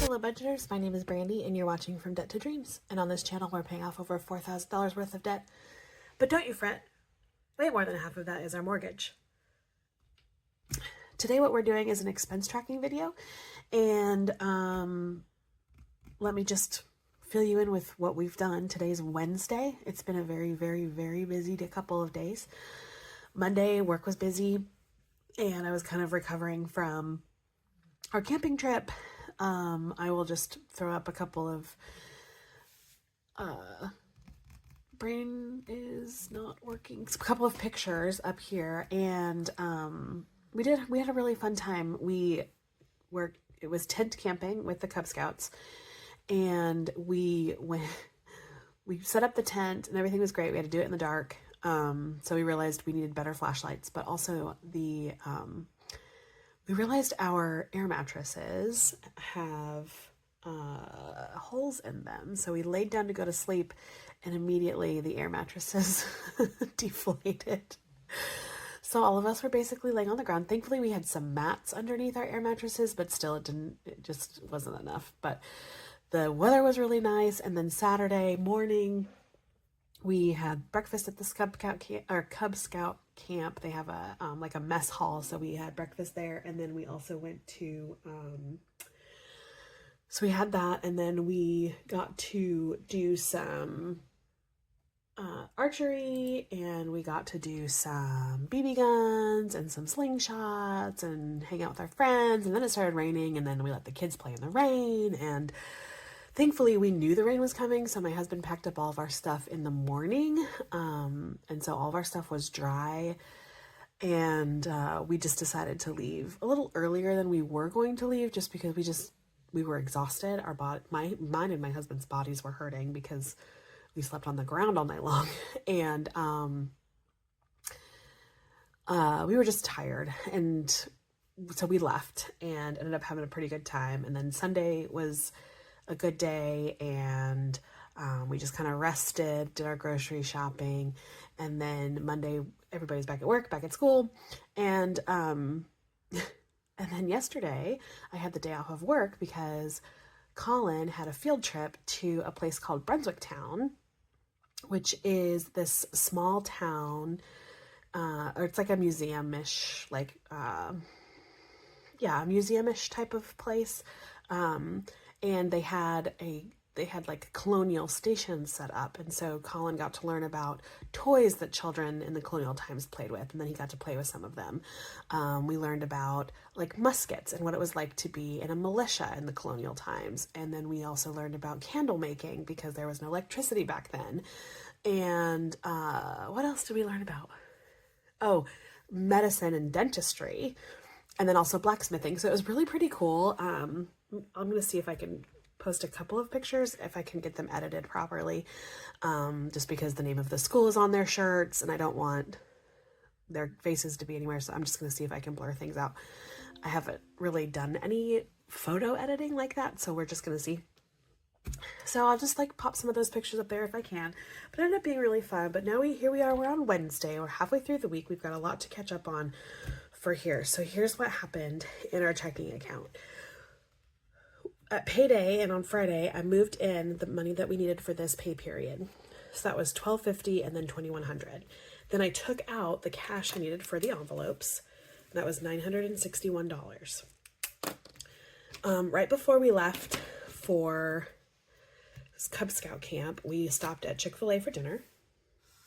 Hello budgeters, my name is Brandy and you're watching From Debt to Dreams. And on this channel we're paying off over $4,000 worth of debt. But don't you fret, way more than half of that is our mortgage. Today what we're doing is an expense tracking video, and let me just fill you in with what we've done. Today's Wednesday. It's been a very, very, very busy couple of days. Monday work was busy and I was kind of recovering from our camping trip. I will just throw up a couple of, brain is not working, a couple of pictures up here, and, we had a really fun time. It was tent camping with the Cub Scouts, and we set up the tent and everything was great. We had to do it in the dark. So we realized we needed better flashlights, but also we realized our air mattresses have holes in them. So we laid down to go to sleep and immediately the air mattresses deflated. So all of us were basically laying on the ground. Thankfully we had some mats underneath our air mattresses, but still it just wasn't enough. But the weather was really nice. And then Saturday morning we had breakfast at this Cub Scout camp. They have a like a mess hall, so we had breakfast there, and then we also went to so we had that, and then we got to do some archery, and we got to do some BB guns and some slingshots and hang out with our friends. And then it started raining, and then we let the kids play in the rain, and thankfully we knew the rain was coming, so my husband packed up all of our stuff in the morning, and so all of our stuff was dry, and we just decided to leave a little earlier than we were going to leave, just because we were exhausted. Mine and my husband's bodies were hurting because we slept on the ground all night long, and we were just tired, and so we left and ended up having a pretty good time. And then Sunday was a good day, and we just kind of rested, did our grocery shopping, and then Monday everybody's back at work, back at school, and then yesterday I had the day off of work because Colin had a field trip to a place called Brunswick Town, which is this small town, or it's like a museum-ish, like a museum-ish type of place. And they had like colonial stations set up. And so Colin got to learn about toys that children in the colonial times played with. And then he got to play with some of them. We learned about like muskets and what it was like to be in a militia in the colonial times. And then we also learned about candle making because there was no electricity back then. And, what else did we learn about? Oh, medicine and dentistry. And then also blacksmithing. So it was really pretty cool. I'm going to see if I can post a couple of pictures, if I can get them edited properly, just because the name of the school is on their shirts and I don't want their faces to be anywhere. So I'm just going to see if I can blur things out. I haven't really done any photo editing like that, so we're just going to see. So I'll just like pop some of those pictures up there if I can. But it ended up being really fun. But now here we are, we're on Wednesday. We're halfway through the week. We've got a lot to catch up on for here. So here's what happened in our checking account. At payday and on Friday, I moved in the money that we needed for this pay period. So that was $1,250 and then $2,100. Then I took out the cash I needed for the envelopes. And that was $961. Right before we left for this Cub Scout camp, we stopped at Chick-fil-A for dinner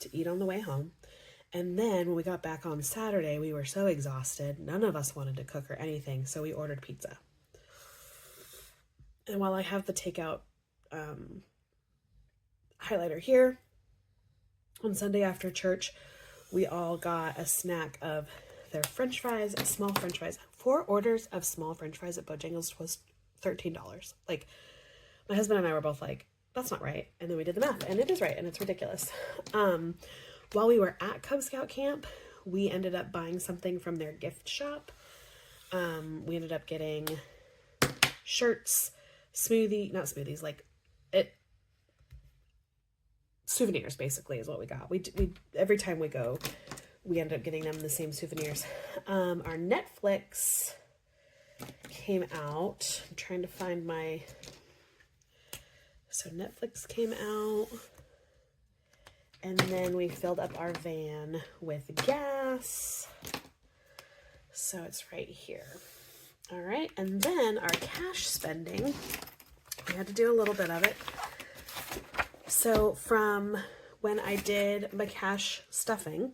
to eat on the way home. And then when we got back on Saturday, we were so exhausted. None of us wanted to cook or anything, so we ordered pizza. And while I have the takeout highlighter here, on Sunday after church, we all got a snack of their French fries, small French fries. 4 orders of small French fries at Bojangles was $13. Like, my husband and I were both like, that's not right. And then we did the math, and it is right, and it's ridiculous. While we were at Cub Scout camp, we ended up buying something from their gift shop. We ended up getting shirts, souvenirs basically is what we got. We every time we go, we end up getting them the same souvenirs. Our Netflix came out. I'm trying to find my... So Netflix came out. And then we filled up our van with gas. So it's right here. All right, and then our cash spending, we had to do a little bit of it. So from when I did my cash stuffing,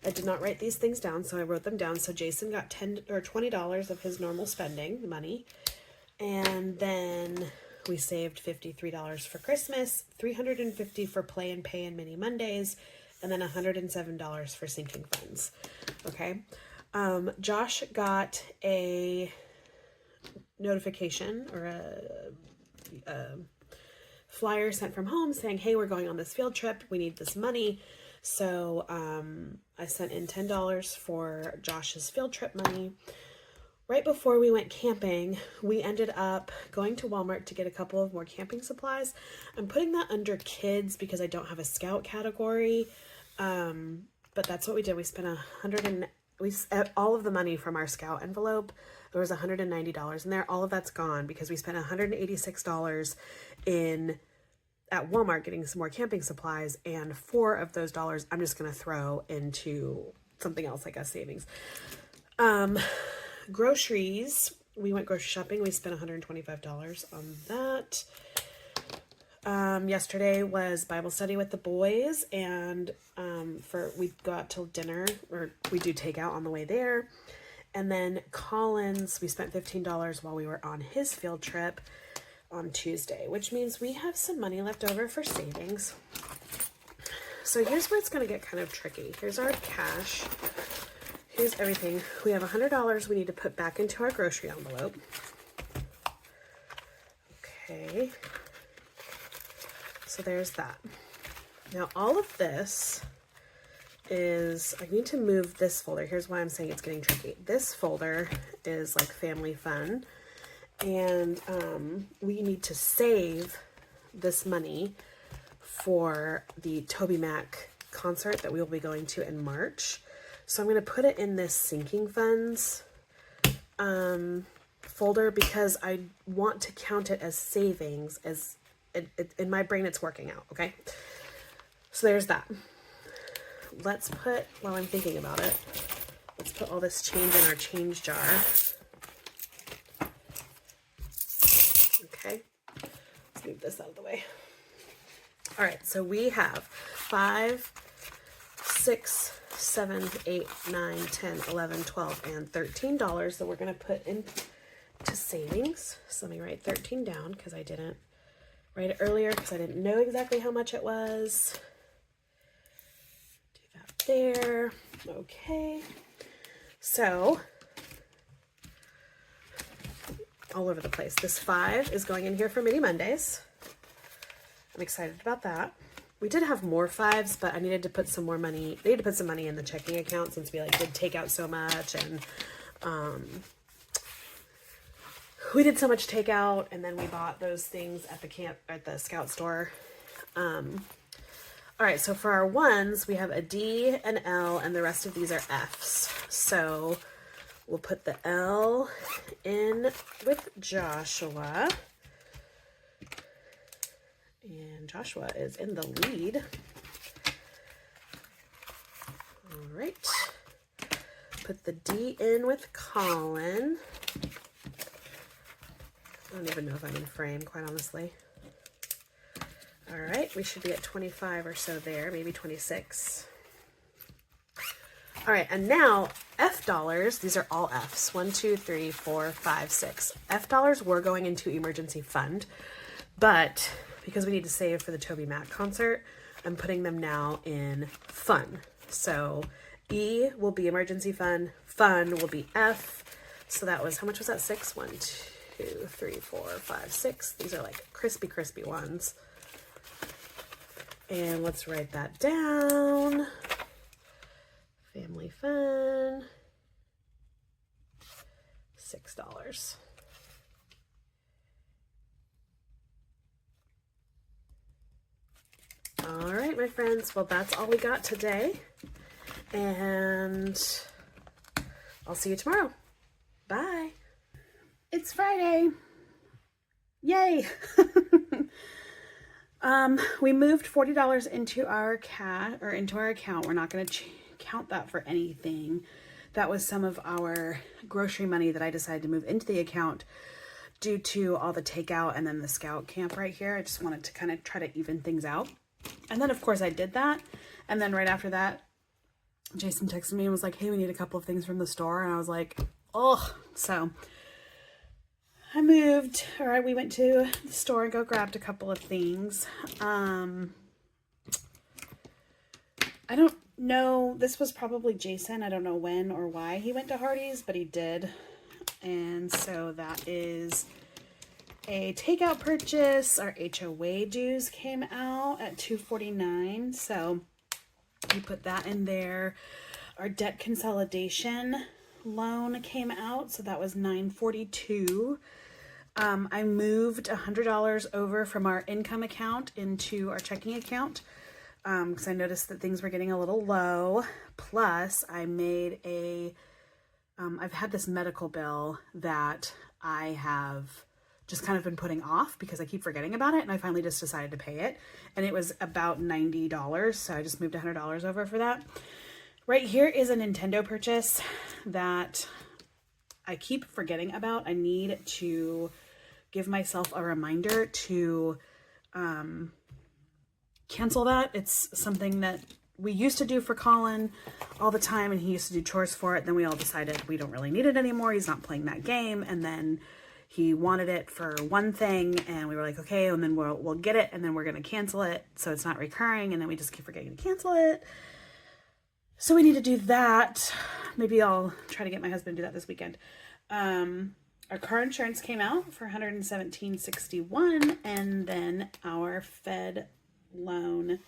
I did not write these things down, so I wrote them down. So Jason got $10 or $20 of his normal spending money. And then we saved $53 for Christmas, $350 for Play and Pay and Mini Mondays, and then $107 for sinking funds. Okay. Josh got a notification or a flyer sent from home saying, hey, we're going on this field trip. We need this money. So I sent in $10 for Josh's field trip money. Right before we went camping, we ended up going to Walmart to get a couple of more camping supplies. I'm putting that under kids because I don't have a scout category. But that's what we did. We spent all of the money from our scout envelope. There was $190 in there. All of that's gone because we spent $186 at Walmart getting some more camping supplies, and $4 of those I'm just going to throw into something else like a savings. Groceries, we went grocery shopping. We spent $125 on that. Yesterday was Bible study with the boys, and we go out till dinner, or we do takeout on the way there. And then Collins, we spent $15 while we were on his field trip on Tuesday, which means we have some money left over for savings. So here's where it's going to get kind of tricky. Here's our cash. Here's everything. We have $100 we need to put back into our grocery envelope. Okay. So there's that. Now all of this is, I need to move this folder. Here's why I'm saying it's getting tricky. This folder is like family fun. And we need to save this money for the Toby Mac concert that we will be going to in March. So I'm going to put it in this sinking funds folder because I want to count it as savings. As in my brain, it's working out. Okay. So there's that. Let's put, while I'm thinking about it, let's put all this change in our change jar. Okay. Let's move this out of the way. All right. So we have 5, 6, 7, 8, 9, 10, 11, 12, and $13 that we're going to put into savings. So let me write 13 down because I didn't write it earlier because I didn't know exactly how much it was. Do that there. Okay. So all over the place. This 5 is going in here for Mini Mondays. I'm excited about that. We did have more 5s, but I needed to put some more money. They had to put some money in the checking account since we did take out so much, and we did so much takeout, and then we bought those things at the scout store. All right, so for our 1s, we have a D, an L, and the rest of these are Fs. So we'll put the L in with Joshua. And Joshua is in the lead. All right. Put the D in with Colin. I don't even know if I'm in frame, quite honestly. All right, we should be at 25 or so there, maybe 26. All right, and now F dollars, these are all Fs. 1, 2, 3, 4, 5, 6. F dollars were going into emergency fund, but because we need to save for the Toby Mac concert, I'm putting them now in fun. So E will be emergency fund, fun will be F. So that was, how much was that? 6? 1, 2, 3, 4, 5, 6. These are like crispy, crispy ones. And let's write that down. Family fun, $6. All right, my friends. Well, that's all we got today. And I'll see you tomorrow. Bye. It's Friday. Yay. We moved $40 into our account. We're not going to count that for anything. That was some of our grocery money that I decided to move into the account due to all the takeout and then the scout camp right here. I just wanted to kind of try to even things out. And then of course I did that. And then right after that, Jason texted me and was like, hey, we need a couple of things from the store. And I was like, oh, so we went to the store and grabbed a couple of things. I don't know, this was probably Jason. I don't know when or why he went to Hardee's, but he did. And so that is a takeout purchase. Our HOA dues came out at $249. So we put that in there. Our debt consolidation loan came out. So that was $942. I moved $100 over from our income account into our checking account because I noticed that things were getting a little low. Plus, I made I've had this medical bill that I have just kind of been putting off because I keep forgetting about it, and I finally just decided to pay it, and it was about $90, so I just moved $100 over for that. Right here is a Nintendo purchase that I keep forgetting about. I need to give myself a reminder to cancel that. It's something that we used to do for Colin all the time, and he used to do chores for it. Then we all decided we don't really need it anymore. He's not playing that game. And then he wanted it for one thing, and we were like, okay, and then we'll get it, and then we're going to cancel it so it's not recurring, and then we just keep forgetting to cancel it. So we need to do that. Maybe I'll try to get my husband to do that this weekend. Our car insurance came out for $117.61, and then our Fed loan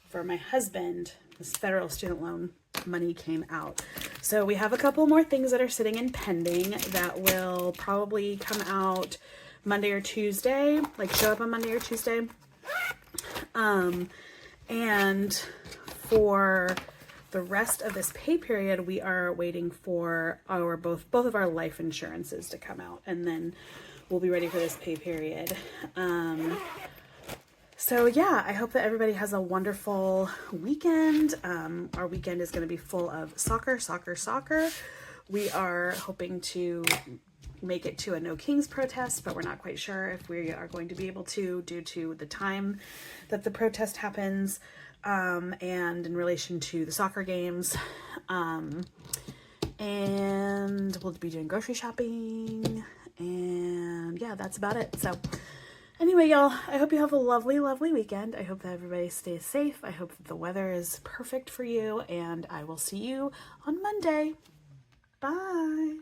for my husband, this federal student loan money came out. So we have a couple more things that are sitting and pending that will probably come out Monday or Tuesday, like show up on Monday or Tuesday. And for the rest of this pay period, we are waiting for our both of our life insurances to come out, and then we'll be ready for this pay period. So yeah, I hope that everybody has a wonderful weekend. Our weekend is going to be full of soccer. We are hoping to make it to a No Kings protest, but we're not quite sure if we are going to be able to due to the time that the protest happens, and in relation to the soccer games. And we'll be doing grocery shopping, and yeah, that's about it. So anyway, y'all, I hope you have a lovely, lovely weekend. I hope that everybody stays safe. I hope that the weather is perfect for you, and I will see you on Monday. Bye.